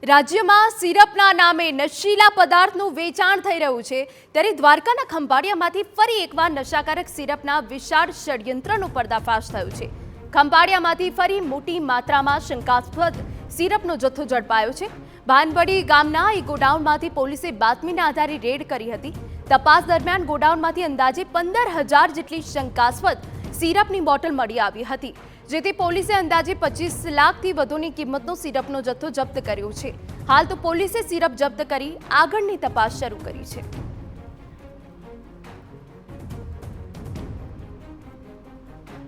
રાજ્યમાં સિરપના નામે નશીલા પદાર્થનું વેચાણ થઈ રહ્યું છે ત્યારે દ્વારકાના ખંભાળિયામાંથી ફરી એકવાર નશાકારક સિરપના વિશાળ ષડયંત્રનો પર્દાફાશ થયો છે। ખંભાળિયામાંથી ફરી મોટી માત્રામાં શંકાસ્પદ સિરપનો જથ્થો ઝડપાયો છે। ભાનવડી ગામના એક ગોડાઉનમાંથી પોલીસે બાતમીના આધારે રેડ કરી હતી। તપાસ દરમિયાન ગોડાઉનમાંથી અંદાજે 15,000 જેટલી શંકાસ્પદ સિરપની બોટલ મળી આવી હતી, જેથી પોલીસે અંદાજે 25 લાખથી વધુની કિંમતનો સિરપનો જથ્થો જપ્ત કર્યો છે। હાલ તો પોલીસે સિરપ જપ્ત કરી આગળની તપાસ શરૂ કરી છે।